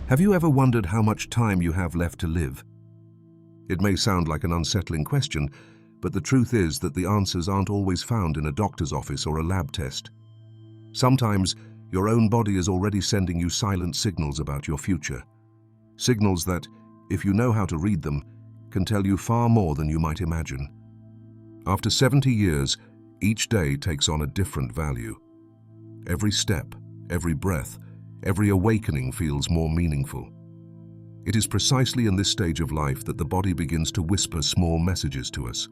Have you ever wondered how much time you have left to live? It may sound like an unsettling question, but the truth is that the answers aren't always found in a doctor's office or a lab test. Sometimes, your own body is already sending you silent signals about your future. Signals that, if you know how to read them, can tell you far more than you might imagine. After 70 years, each day takes on a different value. Every step, every breath, every awakening feels more meaningful. It is precisely in this stage of life that the body begins to whisper small messages to us.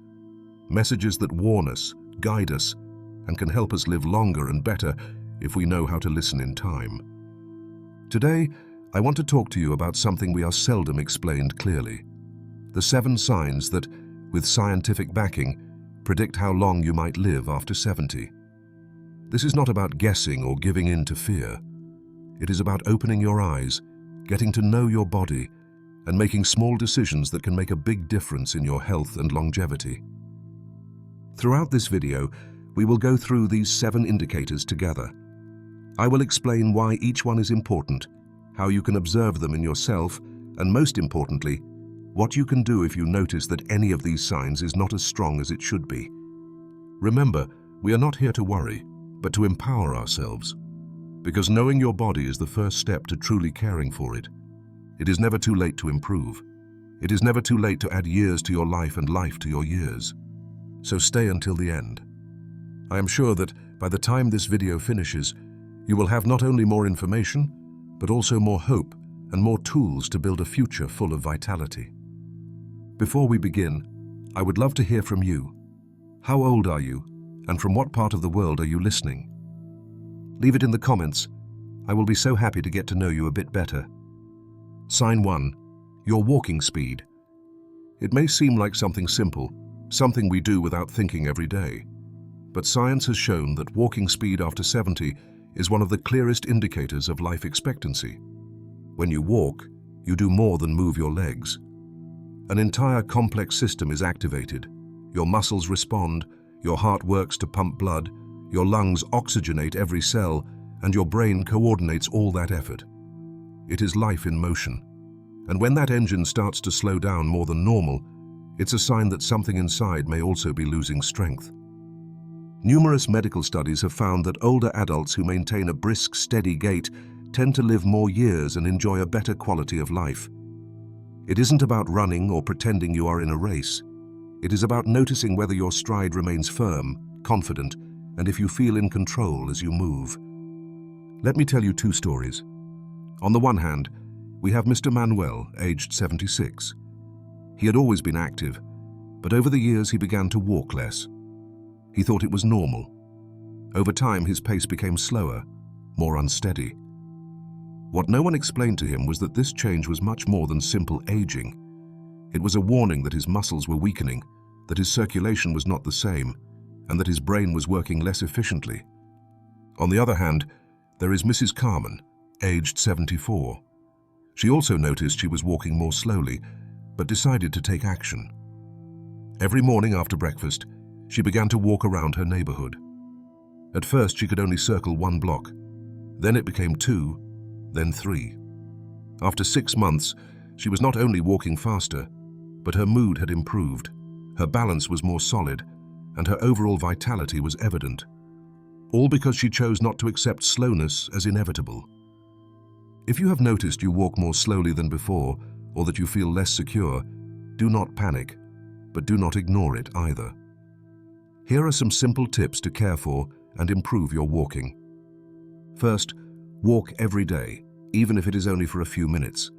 Messages that warn us, guide us, and can help us live longer and better if we know how to listen in time. Today, I want to talk to you about something we are seldom explained clearly. The 7 signs that, with scientific backing, predict how long you might live after 70. This is not about guessing or giving in to fear. It is about opening your eyes, getting to know your body, and making small decisions that can make a big difference in your health and longevity. Throughout this video, we will go through these 7 indicators together. I will explain why each one is important, how you can observe them in yourself, and most importantly, what you can do if you notice that any of these signs is not as strong as it should be. Remember, we are not here to worry, but to empower ourselves. Because knowing your body is the first step to truly caring for it. It is never too late to improve. It is never too late to add years to your life and life to your years. So stay until the end. I am sure that by the time this video finishes, you will have not only more information, but also more hope and more tools to build a future full of vitality. Before we begin, I would love to hear from you. How old are you, and from what part of the world are you listening? Leave it in the comments. I will be so happy to get to know you a bit better. Sign 1. Your walking speed. It may seem like something simple, something we do without thinking every day. But science has shown that walking speed after 70 is one of the clearest indicators of life expectancy. When you walk, you do more than move your legs. An entire complex system is activated. Your muscles respond, your heart works to pump blood, your lungs oxygenate every cell, and your brain coordinates all that effort. It is life in motion. And when that engine starts to slow down more than normal, it's a sign that something inside may also be losing strength. Numerous medical studies have found that older adults who maintain a brisk, steady gait tend to live more years and enjoy a better quality of life. It isn't about running or pretending you are in a race. It is about noticing whether your stride remains firm, confident, and if you feel in control as you move. Let me tell you 2 stories. On the one hand, we have Mr. Manuel, aged 76. He had always been active, but over the years he began to walk less. He thought it was normal. Over time, his pace became slower, more unsteady. What no one explained to him was that this change was much more than simple aging. It was a warning that his muscles were weakening, that his circulation was not the same, and that his brain was working less efficiently. On the other hand, there is Mrs. Carmen, aged 74. She also noticed she was walking more slowly, but decided to take action. Every morning after breakfast, she began to walk around her neighborhood. At first, she could only circle 1 block. Then it became 2, then 3. After 6 months, she was not only walking faster, but her mood had improved, her balance was more solid, and her overall vitality was evident. All because she chose not to accept slowness as inevitable. If you have noticed you walk more slowly than before, or that you feel less secure, do not panic, but do not ignore it either. Here are some simple tips to care for and improve your walking. First, walk every day, even if it is only for a few minutes.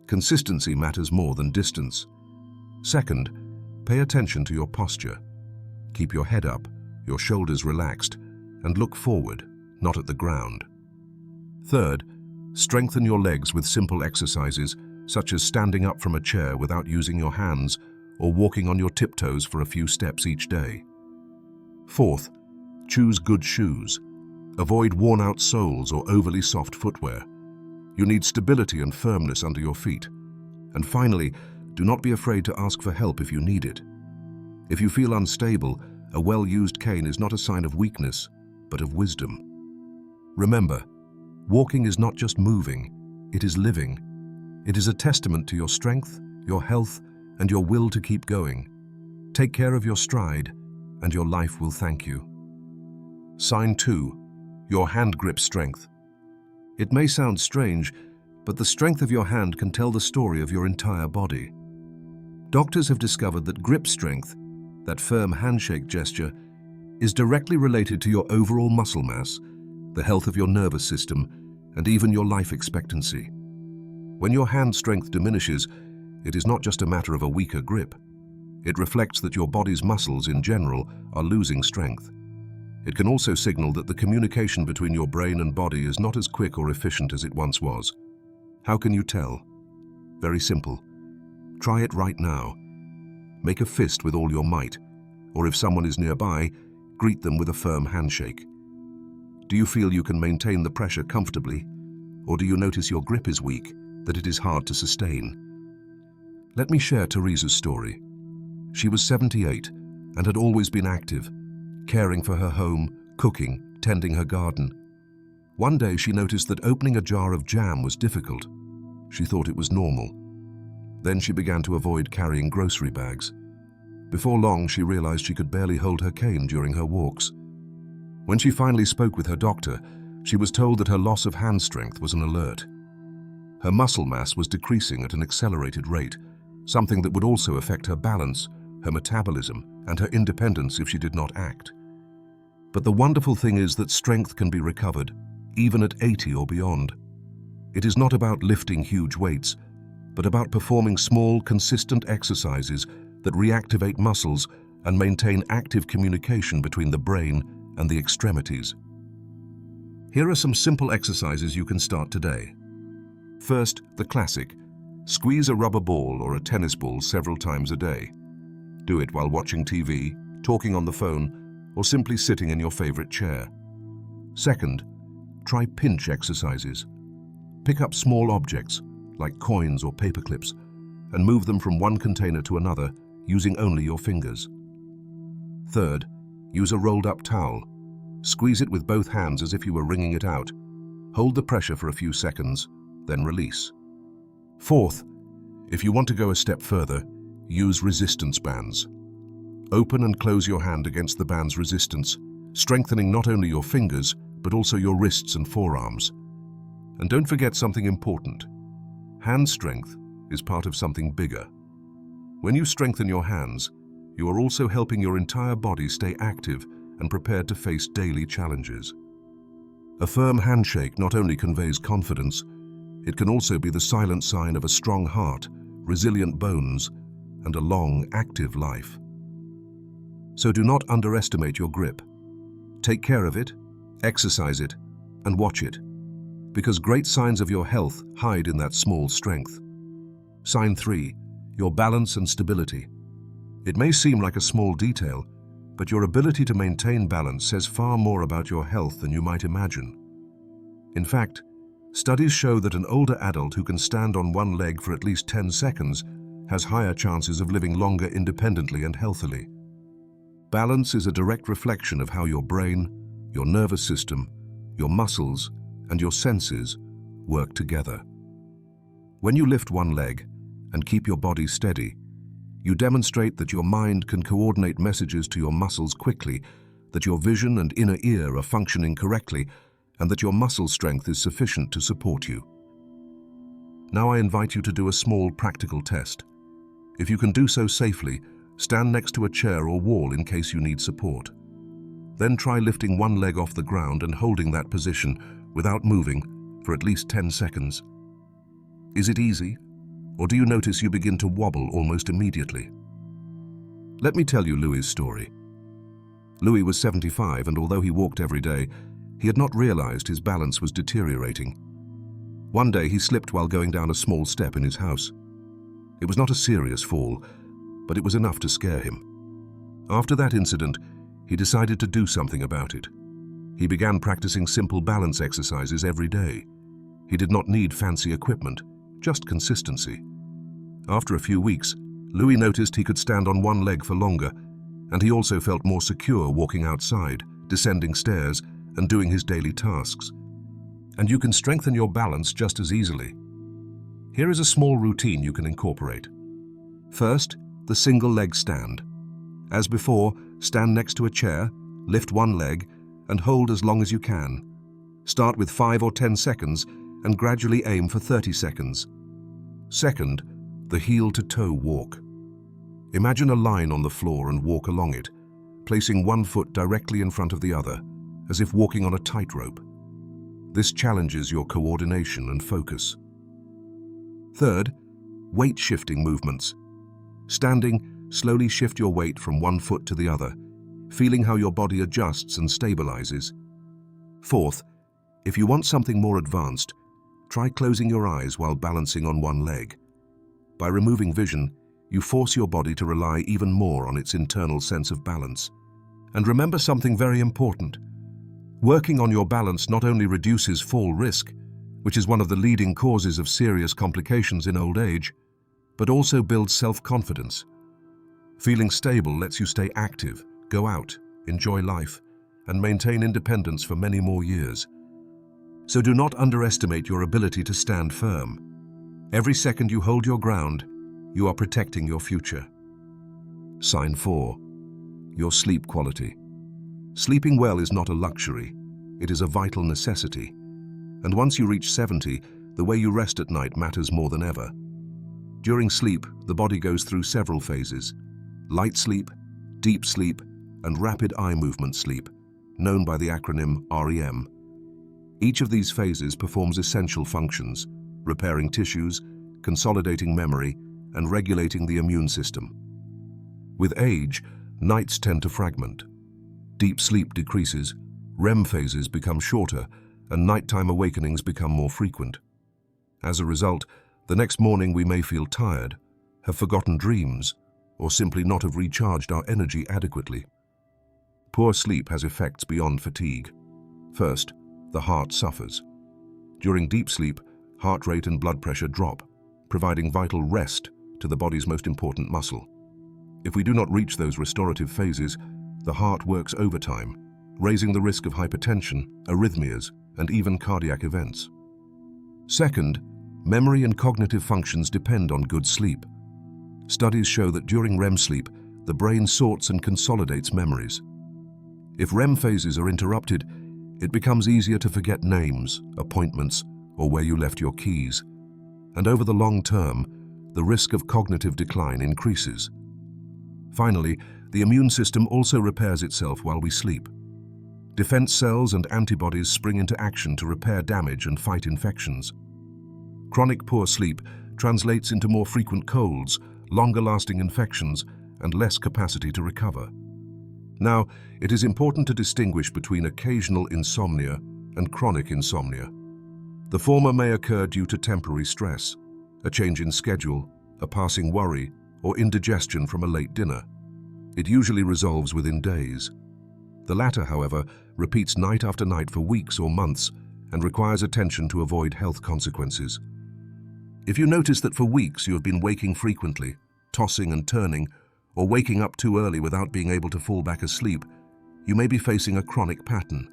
Consistency matters more than distance. Second, pay attention to your posture. Keep your head up, your shoulders relaxed, and look forward, not at the ground. Third, strengthen your legs with simple exercises, such as standing up from a chair without using your hands or walking on your tiptoes for a few steps each day. Fourth, choose good shoes. Avoid worn-out soles or overly soft footwear. You need stability and firmness under your feet. And finally, do not be afraid to ask for help if you need it. If you feel unstable, a well-used cane is not a sign of weakness, but of wisdom. Remember, walking is not just moving, it is living, It is a testament to your strength, your health, and your will to keep going. Take care of your stride, and your life will thank you. Sign 2. Your hand grip strength. It may sound strange, but the strength of your hand can tell the story of your entire body. Doctors have discovered that grip strength, that firm handshake gesture, is directly related to your overall muscle mass, the health of your nervous system, and even your life expectancy. When your hand strength diminishes, it is not just a matter of a weaker grip. It reflects that your body's muscles in general are losing strength. It can also signal that the communication between your brain and body is not as quick or efficient as it once was. How can you tell? Very simple. Try it right now. Make a fist with all your might, or if someone is nearby, greet them with a firm handshake. Do you feel you can maintain the pressure comfortably, or do you notice your grip is weak, that it is hard to sustain? Let me share Teresa's story. She was 78 and had always been active, caring for her home, cooking, tending her garden. One day she noticed that opening a jar of jam was difficult. She thought it was normal. Then she began to avoid carrying grocery bags. Before long, she realized she could barely hold her cane during her walks. When she finally spoke with her doctor, she was told that her loss of hand strength was an alert. Her muscle mass was decreasing at an accelerated rate, something that would also affect her balance, her metabolism, and her independence if she did not act. But the wonderful thing is that strength can be recovered, even at 80 or beyond. It is not about lifting huge weights, but about performing small, consistent exercises that reactivate muscles and maintain active communication between the brain and the extremities. Here are some simple exercises you can start today. First, the classic. Squeeze a rubber ball or a tennis ball several times a day. Do it while watching TV, talking on the phone, or simply sitting in your favorite chair. Second, try pinch exercises. Pick up small objects, like coins or paper clips, and move them from one container to another using only your fingers. Third, use a rolled-up towel. Squeeze it with both hands as if you were wringing it out. Hold the pressure for a few seconds, then release. Fourth, if you want to go a step further, use resistance bands. Open and close your hand against the band's resistance, strengthening not only your fingers, but also your wrists and forearms. And don't forget something important. Hand strength is part of something bigger. When you strengthen your hands, you are also helping your entire body stay active and prepared to face daily challenges. A firm handshake not only conveys confidence, it can also be the silent sign of a strong heart, resilient bones, and a long, active life. So do not underestimate your grip. Take care of it, exercise it, and watch it, because great signs of your health hide in that small strength. Sign 3, your balance and stability. It may seem like a small detail, but your ability to maintain balance says far more about your health than you might imagine. In fact, studies show that an older adult who can stand on one leg for at least 10 seconds has higher chances of living longer independently and healthily. Balance is a direct reflection of how your brain, your nervous system, your muscles, and your senses work together. When you lift one leg and keep your body steady, you demonstrate that your mind can coordinate messages to your muscles quickly, that your vision and inner ear are functioning correctly, and that your muscle strength is sufficient to support you. Now I invite you to do a small practical test. If you can do so safely, stand next to a chair or wall in case you need support. Then try lifting one leg off the ground and holding that position without moving for at least 10 seconds. Is it easy? Or do you notice you begin to wobble almost immediately? Let me tell you Louis's story. Louis was 75, and although he walked every day, he had not realized his balance was deteriorating. One day he slipped while going down a small step in his house. It was not a serious fall, but it was enough to scare him. After that incident, he decided to do something about it. He began practicing simple balance exercises every day. He did not need fancy equipment, just consistency. After a few weeks, Louis noticed he could stand on one leg for longer, and he also felt more secure walking outside, descending stairs, and doing his daily tasks. And you can strengthen your balance just as easily. Here is a small routine you can incorporate. First, the single leg stand. As before, stand next to a chair, lift one leg, and hold as long as you can. Start with 5 or 10 seconds and gradually aim for 30 seconds. Second, the heel-to-toe walk. Imagine a line on the floor and walk along it, placing one foot directly in front of the other, as if walking on a tightrope. This challenges your coordination and focus. Third, weight-shifting movements. Standing, slowly shift your weight from one foot to the other, feeling how your body adjusts and stabilizes. Fourth, if you want something more advanced, try closing your eyes while balancing on one leg. By removing vision, you force your body to rely even more on its internal sense of balance. And remember something very important. Working on your balance not only reduces fall risk, which is one of the leading causes of serious complications in old age, but also builds self-confidence. Feeling stable lets you stay active, go out, enjoy life, and maintain independence for many more years. So do not underestimate your ability to stand firm. Every second you hold your ground, you are protecting your future. Sign 4. Your sleep quality. Sleeping well is not a luxury, it is a vital necessity. And once you reach 70, the way you rest at night matters more than ever. During sleep, the body goes through several phases: light sleep, deep sleep, and rapid eye movement sleep, known by the acronym REM. Each of these phases performs essential functions, repairing tissues, consolidating memory, and regulating the immune system. With age, nights tend to fragment. Deep sleep decreases, REM phases become shorter, and nighttime awakenings become more frequent. As a result, the next morning we may feel tired, have forgotten dreams, or simply not have recharged our energy adequately. Poor sleep has effects beyond fatigue. First, the heart suffers. During deep sleep, heart rate and blood pressure drop, providing vital rest to the body's most important muscle. If we do not reach those restorative phases, the heart works overtime, raising the risk of hypertension, arrhythmias, and even cardiac events. Second, memory and cognitive functions depend on good sleep. Studies show that during REM sleep, the brain sorts and consolidates memories. If REM phases are interrupted, it becomes easier to forget names, appointments, or where you left your keys. And over the long term, the risk of cognitive decline increases. Finally, the immune system also repairs itself while we sleep. Defense cells and antibodies spring into action to repair damage and fight infections. Chronic poor sleep translates into more frequent colds, longer-lasting infections, and less capacity to recover. Now, it is important to distinguish between occasional insomnia and chronic insomnia. The former may occur due to temporary stress, a change in schedule, a passing worry, or indigestion from a late dinner. It usually resolves within days. The latter, however, repeats night after night for weeks or months and requires attention to avoid health consequences. If you notice that for weeks you have been waking frequently, tossing and turning, or waking up too early without being able to fall back asleep, you may be facing a chronic pattern.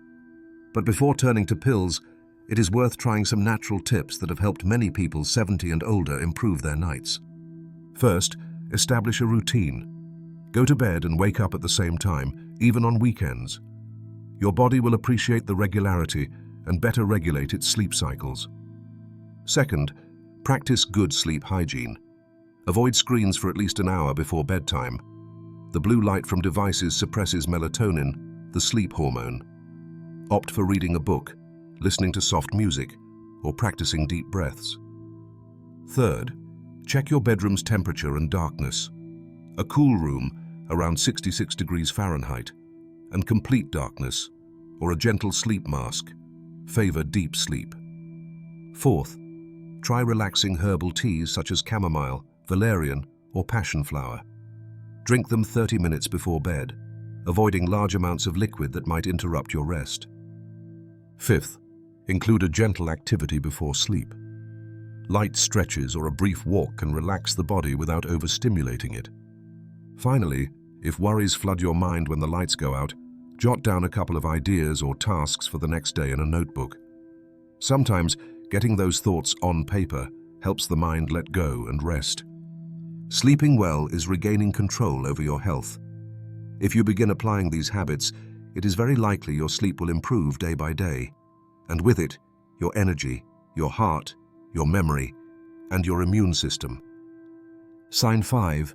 But before turning to pills, it is worth trying some natural tips that have helped many people 70 and older improve their nights. First, establish a routine. Go to bed and wake up at the same time, even on weekends. Your body will appreciate the regularity and better regulate its sleep cycles. Second, practice good sleep hygiene. Avoid screens for at least an hour before bedtime. The blue light from devices suppresses melatonin, the sleep hormone. Opt for reading a book, listening to soft music, or practicing deep breaths. Third, check your bedroom's temperature and darkness. A cool room, around 66 degrees Fahrenheit, and complete darkness, or a gentle sleep mask, favor deep sleep. Fourth, try relaxing herbal teas such as chamomile, valerian, or passion flower. Drink them 30 minutes before bed, avoiding large amounts of liquid that might interrupt your rest. Fifth, include a gentle activity before sleep. Light stretches or a brief walk can relax the body without overstimulating it. Finally, if worries flood your mind when the lights go out, jot down a couple of ideas or tasks for the next day in a notebook. Sometimes, getting those thoughts on paper helps the mind let go and rest. Sleeping well is regaining control over your health. If you begin applying these habits, it is very likely your sleep will improve day by day, and with it, your energy, your heart, your memory, and your immune system. Sign 5.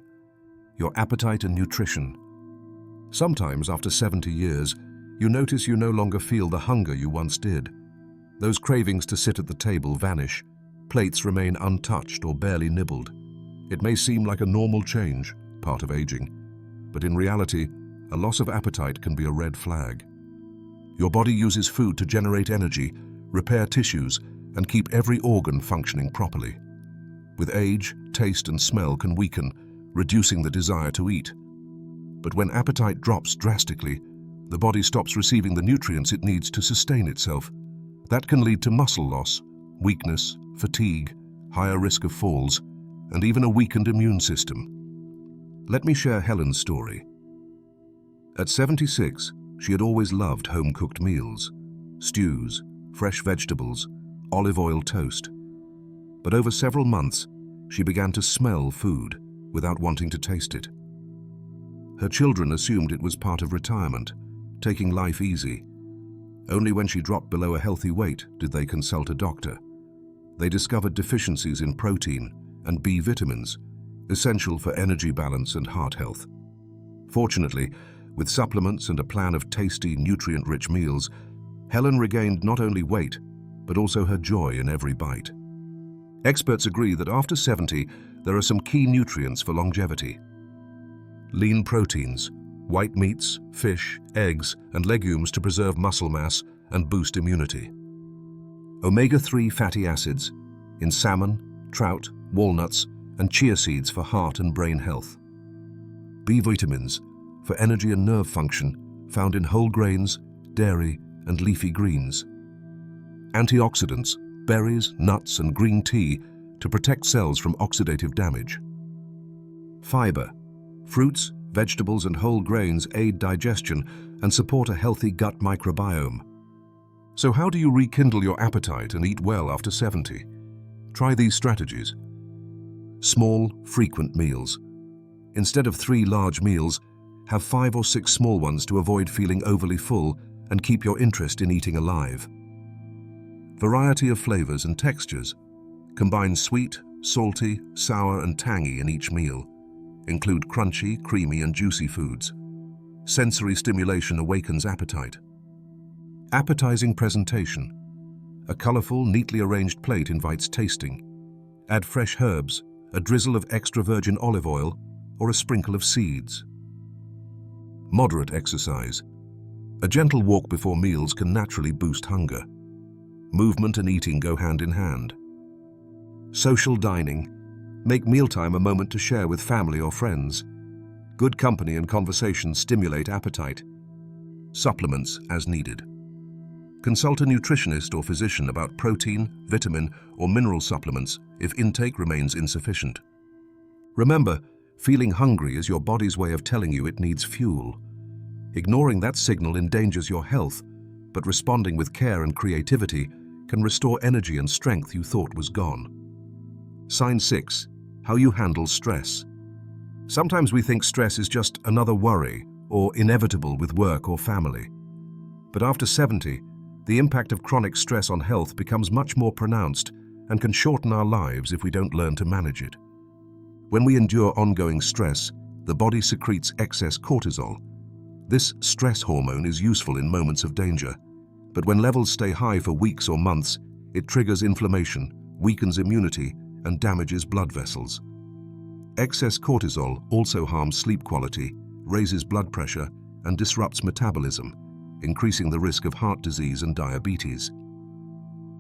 Your appetite and nutrition. Sometimes, after 70 years, you notice you no longer feel the hunger you once did. Those cravings to sit at the table vanish. Plates remain untouched or barely nibbled. It may seem like a normal change, part of aging, but in reality, a loss of appetite can be a red flag. Your body uses food to generate energy, repair tissues, and keep every organ functioning properly. With age, taste and smell can weaken, reducing the desire to eat. But when appetite drops drastically, the body stops receiving the nutrients it needs to sustain itself. That can lead to muscle loss, weakness, fatigue, higher risk of falls, and even a weakened immune system. Let me share Helen's story. At 76, she had always loved home-cooked meals, stews, fresh vegetables, olive oil toast. But over several months, she began to smell food without wanting to taste it. Her children assumed it was part of retirement, taking life easy. Only when she dropped below a healthy weight did they consult a doctor. They discovered deficiencies in protein and B vitamins, essential for energy balance and heart health. Fortunately, with supplements and a plan of tasty, nutrient-rich meals, Helen regained not only weight, but also her joy in every bite. Experts agree that after 70, there are some key nutrients for longevity. Lean proteins, white meats, fish, eggs, and legumes to preserve muscle mass and boost immunity. Omega-3 fatty acids in salmon, trout, walnuts, and chia seeds for heart and brain health. B vitamins for energy and nerve function, found in whole grains, dairy, and leafy greens. Antioxidants, berries, nuts, and green tea to protect cells from oxidative damage. Fiber, fruits, vegetables, and whole grains aid digestion and support a healthy gut microbiome. So how do you rekindle your appetite and eat well after 70? Try these strategies. Small, frequent meals. Instead of 3 large meals, have 5 or 6 small ones to avoid feeling overly full and keep your interest in eating alive. Variety of flavors and textures. Combine sweet, salty, sour, and tangy in each meal. Include crunchy, creamy, and juicy foods. Sensory stimulation awakens appetite. Appetizing presentation. A colorful, neatly arranged plate invites tasting. Add fresh herbs, a drizzle of extra virgin olive oil, or a sprinkle of seeds. Moderate exercise. A gentle walk before meals can naturally boost hunger. Movement and eating go hand in hand. Social dining. Make mealtime a moment to share with family or friends. Good company and conversation stimulate appetite. Supplements as needed. Consult a nutritionist or physician about protein, vitamin, or mineral supplements if intake remains insufficient. Remember, feeling hungry is your body's way of telling you it needs fuel. Ignoring that signal endangers your health, but responding with care and creativity can restore energy and strength you thought was gone. Sign 6. How you handle stress. Sometimes we think stress is just another worry or inevitable with work or family. But after 70, the impact of chronic stress on health becomes much more pronounced and can shorten our lives if we don't learn to manage it. When we endure ongoing stress, the body secretes excess cortisol. This stress hormone is useful in moments of danger, but when levels stay high for weeks or months, it triggers inflammation, weakens immunity, and damages blood vessels. Excess cortisol also harms sleep quality, raises blood pressure, and disrupts metabolism, increasing the risk of heart disease and diabetes.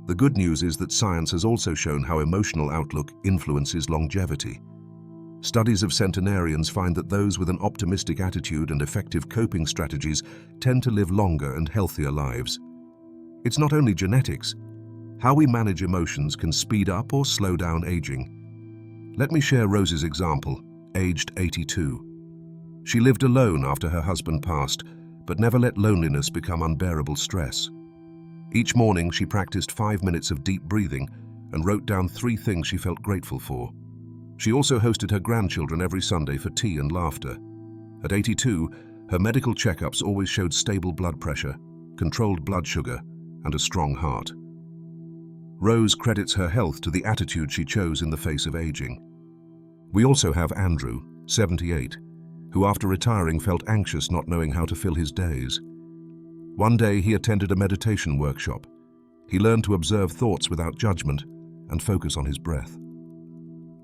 The good news is that science has also shown how emotional outlook influences longevity. Studies of centenarians find that those with an optimistic attitude and effective coping strategies tend to live longer and healthier lives. It's not only genetics. How we manage emotions can speed up or slow down aging. Let me share Rose's example, aged 82. She lived alone after her husband passed, but never let loneliness become unbearable stress. Each morning she practiced 5 minutes of deep breathing and wrote down 3 things she felt grateful for. She also hosted her grandchildren every Sunday for tea and laughter. At 82, her medical checkups always showed stable blood pressure, controlled blood sugar, and a strong heart. Rose credits her health to the attitude she chose in the face of aging. We also have Andrew, 78, who after retiring felt anxious not knowing how to fill his days. One day he attended a meditation workshop. He learned to observe thoughts without judgment and focus on his breath.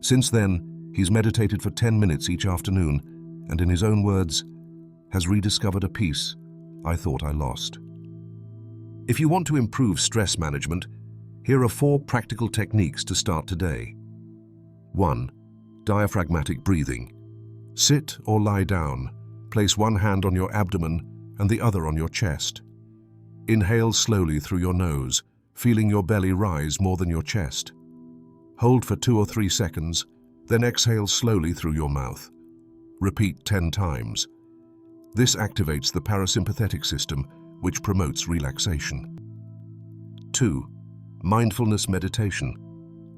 Since then, he's meditated for 10 minutes each afternoon and, in his own words, has rediscovered a peace I thought I lost. If you want to improve stress management, here are 4 practical techniques to start today. 1. Diaphragmatic breathing. Sit or lie down. Place one hand on your abdomen and the other on your chest. Inhale slowly through your nose, feeling your belly rise more than your chest. Hold for 2 or 3 seconds, then exhale slowly through your mouth. Repeat 10 times. This activates the parasympathetic system, which promotes relaxation. 2. Mindfulness meditation.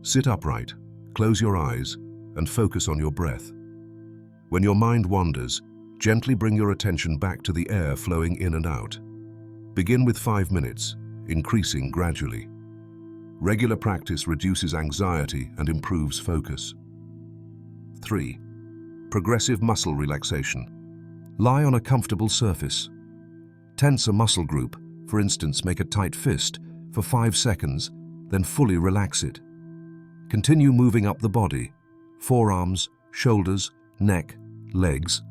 Sit upright, close your eyes, and focus on your breath. When your mind wanders, gently bring your attention back to the air flowing in and out. Begin with 5 minutes, increasing gradually. Regular practice reduces anxiety and improves focus. 3. Progressive muscle relaxation. Lie on a comfortable surface. Tense a muscle group, for instance, make a tight fist for 5 seconds, then fully relax it. Continue moving up the body, forearms, shoulders, neck, legs.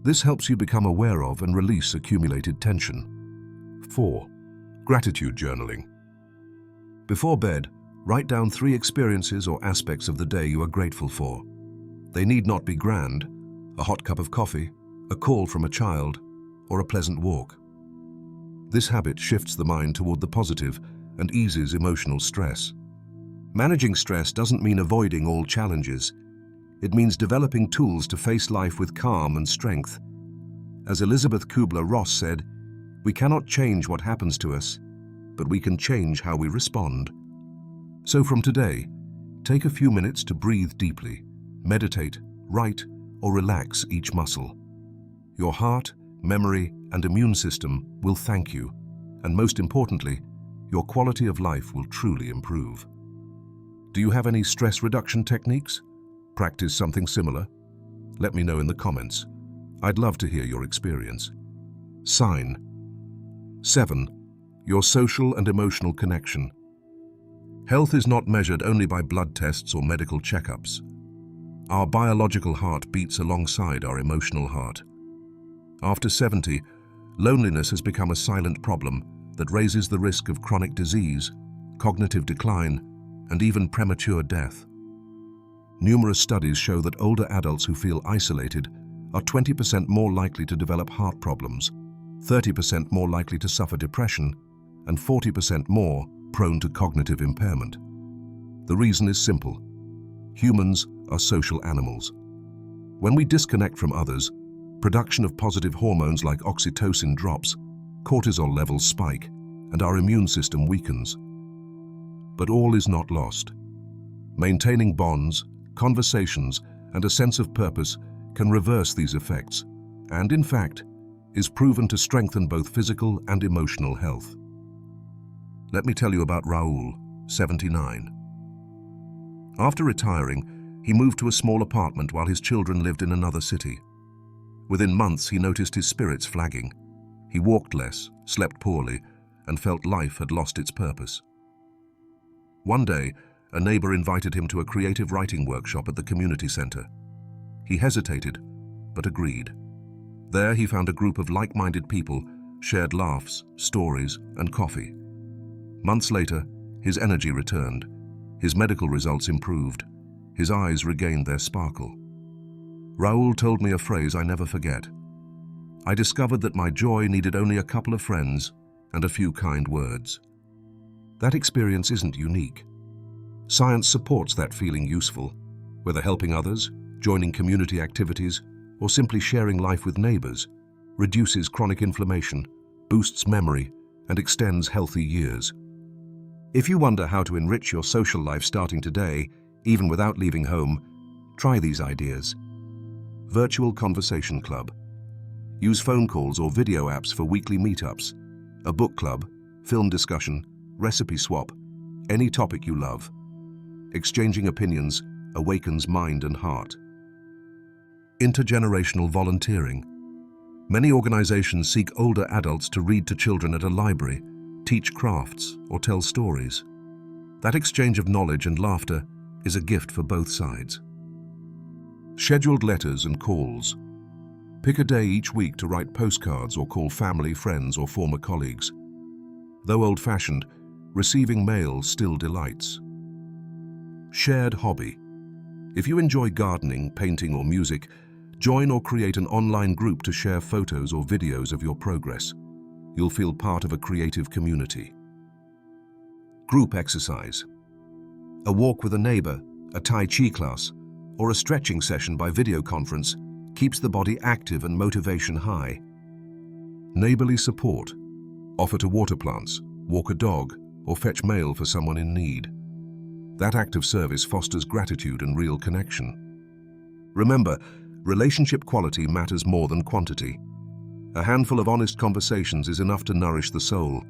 This helps you become aware of and release accumulated tension. 4. Gratitude journaling. Before bed, write down 3 experiences or aspects of the day you are grateful for. They need not be grand: a hot cup of coffee, a call from a child, or a pleasant walk. This habit shifts the mind toward the positive and eases emotional stress. Managing stress doesn't mean avoiding all challenges. It means developing tools to face life with calm and strength. As Elizabeth Kubler-Ross said, "We cannot change what happens to us, but we can change how we respond." So from today, take a few minutes to breathe deeply, meditate, write, or relax each muscle. Your heart, memory, and immune system will thank you, and most importantly, your quality of life will truly improve. Do you have any stress reduction techniques? Practice something similar? Let me know in the comments. I'd love to hear your experience. Sign. 7. Your social and emotional connection. Health is not measured only by blood tests or medical checkups. Our biological heart beats alongside our emotional heart. After 70, loneliness has become a silent problem that raises the risk of chronic disease, cognitive decline, and even premature death. Numerous studies show that older adults who feel isolated are 20% more likely to develop heart problems, 30% more likely to suffer depression, and 40% more prone to cognitive impairment. The reason is simple. Humans are social animals. When we disconnect from others, production of positive hormones like oxytocin drops, cortisol levels spike, and our immune system weakens. But all is not lost. Maintaining bonds, conversations, and a sense of purpose can reverse these effects, and in fact, is proven to strengthen both physical and emotional health. Let me tell you about Raul, 79. After retiring, he moved to a small apartment while his children lived in another city. Within months, he noticed his spirits flagging. He walked less, slept poorly, and felt life had lost its purpose. One day, a neighbor invited him to a creative writing workshop at the community center. He hesitated, but agreed. There he found a group of like-minded people, shared laughs, stories, and coffee. Months later, his energy returned. His medical results improved. His eyes regained their sparkle. Raul told me a phrase I never forget. "I discovered that my joy needed only a couple of friends and a few kind words." That experience isn't unique. Science supports that feeling useful, whether helping others, joining community activities, or simply sharing life with neighbors, reduces chronic inflammation, boosts memory, and extends healthy years. If you wonder how to enrich your social life starting today, even without leaving home, try these ideas. Virtual conversation club. Use phone calls or video apps for weekly meetups. A book club, film discussion, recipe swap, any topic you love. Exchanging opinions awakens mind and heart. Intergenerational volunteering. Many organizations seek older adults to read to children at a library, teach crafts, or tell stories. That exchange of knowledge and laughter is a gift for both sides. Scheduled letters and calls. Pick a day each week to write postcards or call family, friends, or former colleagues. Though old-fashioned, receiving mail still delights. Shared hobby. If you enjoy gardening, painting, or music, join or create an online group to share photos or videos of your progress. You'll feel part of a creative community. Group exercise. A walk with a neighbor, a Tai Chi class, or a stretching session by video conference keeps the body active and motivation high. Neighborly support. Offer to water plants, walk a dog, or fetch mail for someone in need. That act of service fosters gratitude and real connection. Remember, relationship quality matters more than quantity. A handful of honest conversations is enough to nourish the soul.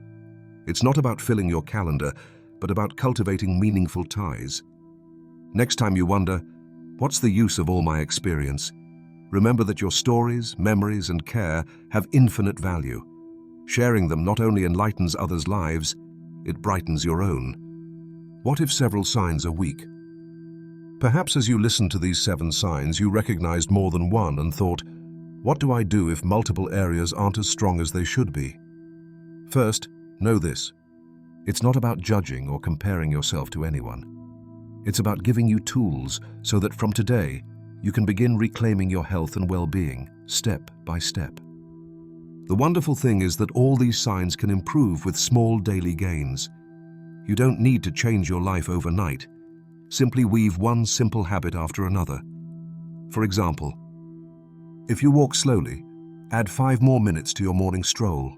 It's not about filling your calendar, but about cultivating meaningful ties. Next time you wonder, what's the use of all my experience? Remember that your stories, memories, and care have infinite value. Sharing them not only enlightens others' lives, it brightens your own. What if several signs are weak? Perhaps as you listened to these 7 signs, you recognized more than one and thought, what do I do if multiple areas aren't as strong as they should be? First, know this. It's not about judging or comparing yourself to anyone. It's about giving you tools so that from today, you can begin reclaiming your health and well-being, step by step. The wonderful thing is that all these signs can improve with small daily gains. You don't need to change your life overnight. Simply weave one simple habit after another. For example, if you walk slowly, add 5 more minutes to your morning stroll.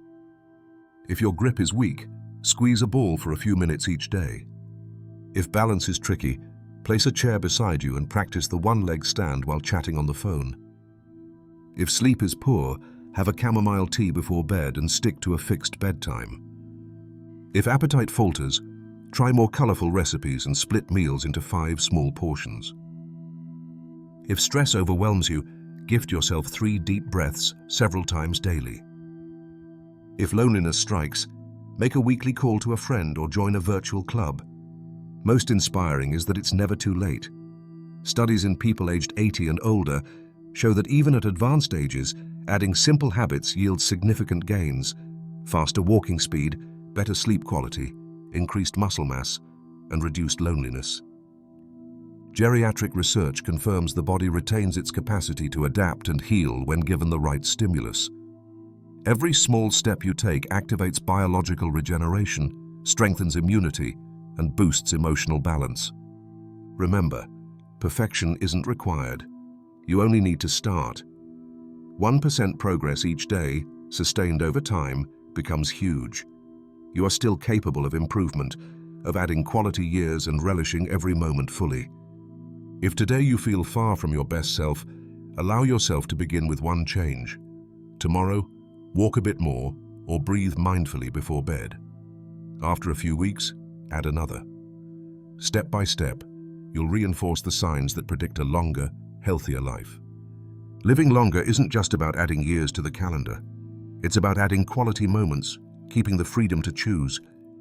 If your grip is weak, squeeze a ball for a few minutes each day. If balance is tricky, place a chair beside you and practice the one-leg stand while chatting on the phone. If sleep is poor, have a chamomile tea before bed and stick to a fixed bedtime. If appetite falters, try more colorful recipes and split meals into 5 small portions. If stress overwhelms you, gift yourself 3 deep breaths several times daily. If loneliness strikes, make a weekly call to a friend or join a virtual club. Most inspiring is that it's never too late. Studies in people aged 80 and older show that even at advanced ages, adding simple habits yields significant gains: faster walking speed, better sleep quality, increased muscle mass, and reduced loneliness. Geriatric research confirms the body retains its capacity to adapt and heal when given the right stimulus. Every small step you take activates biological regeneration, strengthens immunity, and boosts emotional balance. Remember, perfection isn't required. You only need to start. 1% progress each day, sustained over time, becomes huge. You are still capable of improvement, of adding quality years and relishing every moment fully. If today you feel far from your best self, allow yourself to begin with one change. Tomorrow, walk a bit more or breathe mindfully before bed. After a few weeks, add another. Step by step, you'll reinforce the signs that predict a longer, healthier life. Living longer isn't just about adding years to the calendar. It's about adding quality moments, keeping the freedom to choose,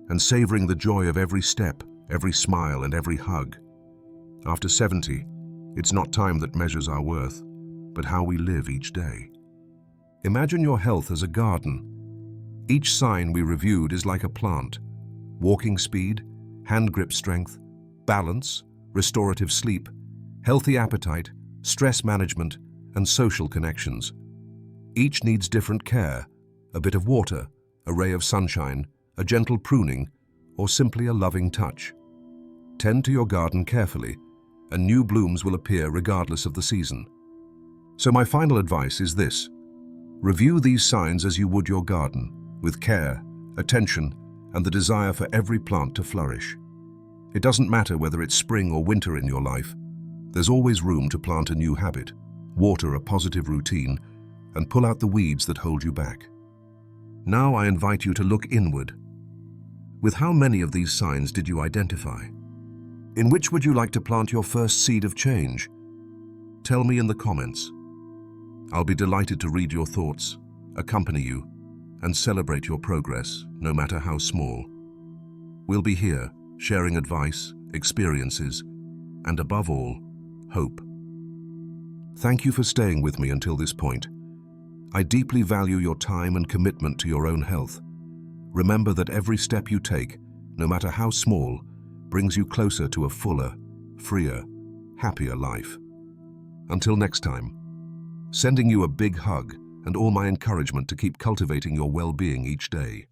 and savoring the joy of every step, every smile, and every hug. After 70, it's not time that measures our worth, but how we live each day. Imagine your health as a garden. Each sign we reviewed is like a plant: walking speed, hand grip strength, balance, restorative sleep, healthy appetite, stress management, and social connections. Each needs different care: a bit of water, a ray of sunshine, a gentle pruning, or simply a loving touch. Tend to your garden carefully, and new blooms will appear regardless of the season. So my final advice is this: review these signs as you would your garden, with care, attention, and the desire for every plant to flourish. It doesn't matter whether it's spring or winter in your life, there's always room to plant a new habit, water a positive routine, and pull out the weeds that hold you back. Now I invite you to look inward. With how many of these signs did you identify? In which would you like to plant your first seed of change? Tell me in the comments. I'll be delighted to read your thoughts, accompany you, and celebrate your progress, no matter how small. We'll be here, sharing advice, experiences, and above all, hope. Thank you for staying with me until this point. I deeply value your time and commitment to your own health. Remember that every step you take, no matter how small, brings you closer to a fuller, freer, happier life. Until next time, sending you a big hug and all my encouragement to keep cultivating your well-being each day.